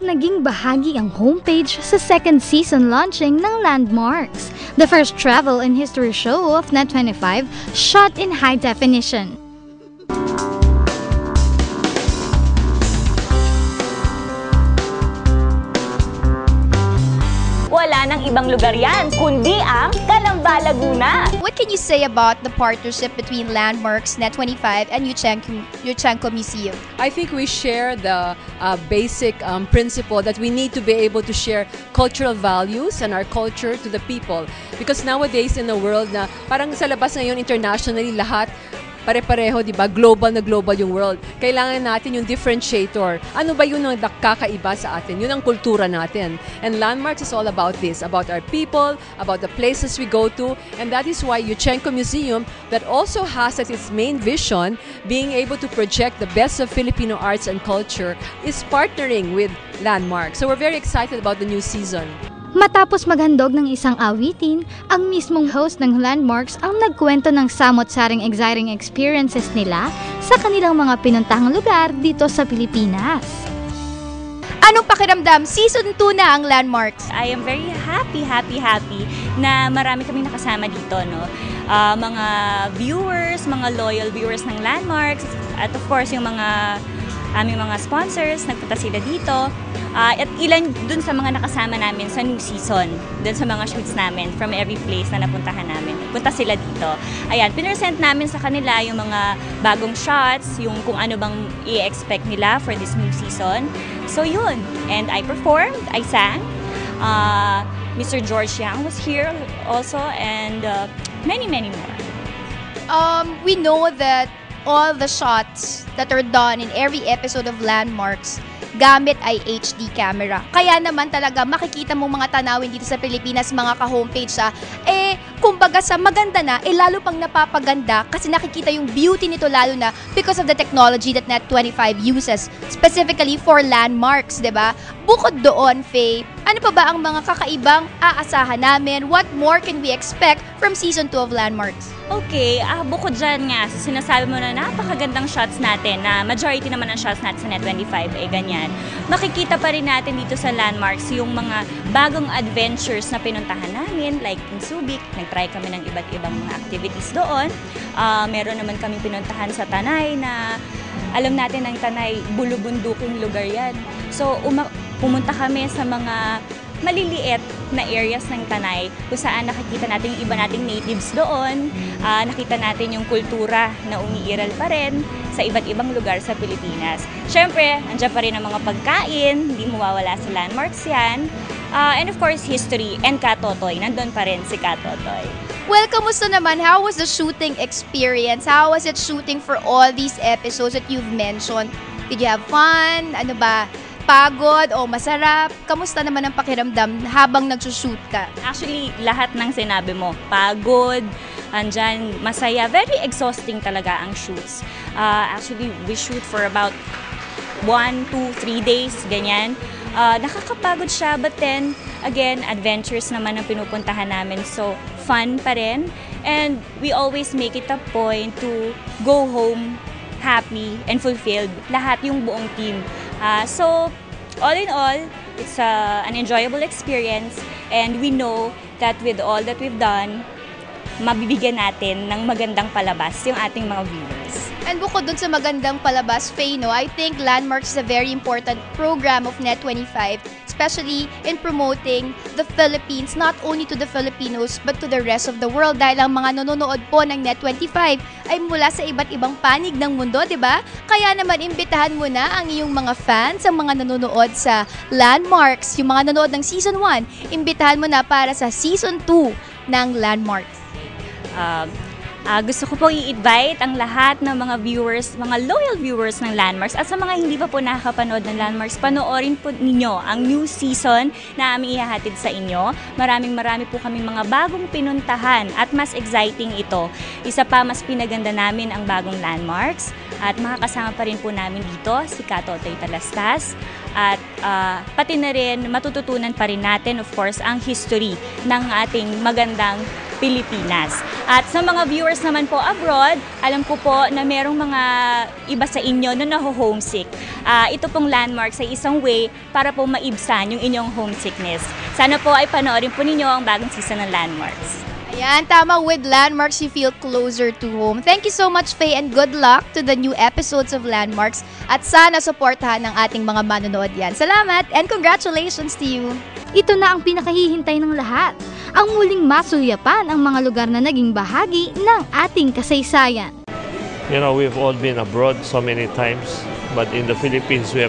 naging bahagi ang homepage sa second season launching ng Landmarks, the first travel and history show of Net25 shot in high definition. Wala nang ibang lugar yan, kundi ang Calamba, Laguna. What can you say about the partnership between Landmarks, Net25, and Yuchengco Museum? I think we share the basic principle that we need to be able to share cultural values and our culture to the people. Because nowadays in the world na parang sa labas ngayon internationally lahat, pare-pareho, di ba? Global na global yung world. Kailangan natin yung differentiator. Ano ba yun ang kakaiba sa atin? Yun ang kultura natin. And Landmarks is all about this, about our people, about the places we go to, and that is why Yuchengco Museum, that also has as its main vision, being able to project the best of Filipino arts and culture, is partnering with Landmarks. So we're very excited about the new season. Matapos maghandog ng isang awitin, ang mismong host ng Landmarks ang nagkwento ng samot-saring exciting experiences nila sa kanilang mga pinuntahang lugar dito sa Pilipinas. Anong pakiramdam? Season 2 na ang Landmarks. I am very happy na marami kaming nakasama dito, no? Mga viewers, mga loyal viewers ng Landmarks, at of course yung mga aming mga sponsors, nagpunta sila dito. At ilan dun sa mga nakasama namin sa new season, dun sa mga shoots namin from every place na napuntahan namin. Punta sila dito. Ayan, pinresent namin sa kanila yung mga bagong shots, yung kung ano bang i-expect nila for this new season. So yun, and I performed, I sang. Mr. George Yang was here also, and many more. We know that all the shots that are done in every episode of Landmarks gamit ay HD camera. Kaya naman talaga makikita mo mga tanawin dito sa Pilipinas, mga ka-homepage kumbaga sa maganda na, lalo pang napapaganda kasi nakikita yung beauty nito lalo na because of the technology that Net25 uses, specifically for Landmarks, diba? Bukod doon, Faye, ano pa ba ang mga kakaibang aasahan namin? What more can we expect from Season 2 of Landmarks? Okay, bukod dyan nga, sinasabi mo na napakagandang shots natin, na majority naman ng shots natin sa Net25 ganyan. Makikita pa rin natin dito sa Landmarks yung mga bagong adventures na pinuntahan namin, like in Subic, nag-try kami ng iba't ibang mga activities doon. Meron naman kami pinuntahan sa Tanay na alam natin ang Tanay, bulubunduking lugar yan. So, pumunta kami sa mga maliliit na areas ng Tanay kung saan nakikita natin yung iba nating natives doon, nakita natin yung kultura na umiiral pa rin sa iba't ibang lugar sa Pilipinas. Siyempre, andyan pa rin ang mga pagkain, hindi mawawala sa Landmarks yan. And of course, history and Katotoy, nandun pa rin si Katotoy. Well, kamusta naman? How was the shooting experience? How was it shooting for all these episodes that you've mentioned? Did you have fun? Ano ba? Pagod o masarap? Kamusta naman ang pakiramdam habang nagsushoot ka? Actually, lahat ng sinabi mo, pagod, andyan, masaya, very exhausting talaga ang shoots. Actually, we shoot for about 1, 2, 3 days, ganyan. Nakakapagod siya, but then, again, adventures naman ang pinupuntahan namin, so fun pa rin. And we always make it a point to go home happy and fulfilled, lahat yung buong team. So, all in all, it's an enjoyable experience, and we know that with all that we've done, mabibigyan natin ng magandang palabas yung ating mga viewers. And bukod dun sa magandang palabas, Faye, no, I think Landmarks is a very important program of Net25, especially in promoting the Philippines, not only to the Filipinos, but to the rest of the world. Dahil ang mga nanonood po ng Net25 ay mula sa iba't ibang panig ng mundo, di ba? Kaya naman, imbitahan mo na ang iyong mga fans, ang mga nanonood sa Landmarks, yung mga nanonood ng Season 1, imbitahan mo na para sa Season 2 ng Landmarks. Gusto ko pong i-invite ang lahat ng mga viewers, mga loyal viewers ng Landmarks, at sa mga hindi pa po nakakapanood ng Landmarks, panoorin po ninyo ang new season na aming ihahatid sa inyo. Marami po kami mga bagong pinuntahan at mas exciting ito. Isa pa, mas pinaganda namin ang bagong Landmarks, at makakasama pa rin po namin dito si Katotoy Talastas. At pati na rin matututunan pa rin natin, of course, ang history ng ating magandang Pilipinas. At sa mga viewers naman po abroad, alam ko po na merong mga iba sa inyo na naho-homesick. Ito pong Landmarks ay isang way para po maibsan yung inyong homesickness. Sana po ay panoorin po ninyo ang bagong season ng Landmarks. Ayan, tama. With Landmarks, you feel closer to home. Thank you so much, Faye, and good luck to the new episodes of Landmarks. At sana suportahan ng ating mga manonood yan. Salamat and congratulations to you. Ito na ang pinakahihintay ng lahat. Ang muling masulyapan ang mga lugar na naging bahagi ng ating kasaysayan. You know, we've all been abroad so many times, but in the Philippines, we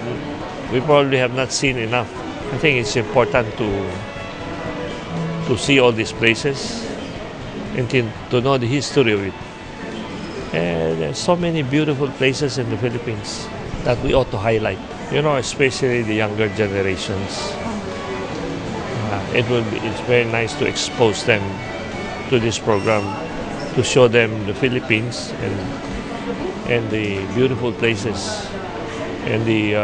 probably have not seen enough. I think it's important to see all these places and to know the history of it. And there's so many beautiful places in the Philippines that we ought to highlight. You know, especially the younger generations. It's very nice to expose them to this program, to show them the Philippines and the beautiful places and the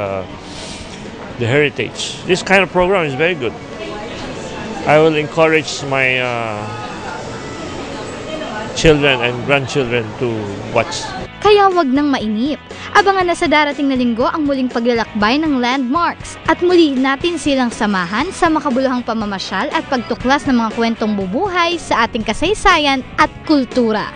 heritage. This kind of program is very good. I will encourage my children and grandchildren to watch. Kaya wag nang mainip. Abangan na sa darating na linggo ang muling paglalakbay ng Landmarks at muli natin silang samahan sa makabuluhang pamamasyal at pagtuklas ng mga kwentong bubuhay sa ating kasaysayan at kultura.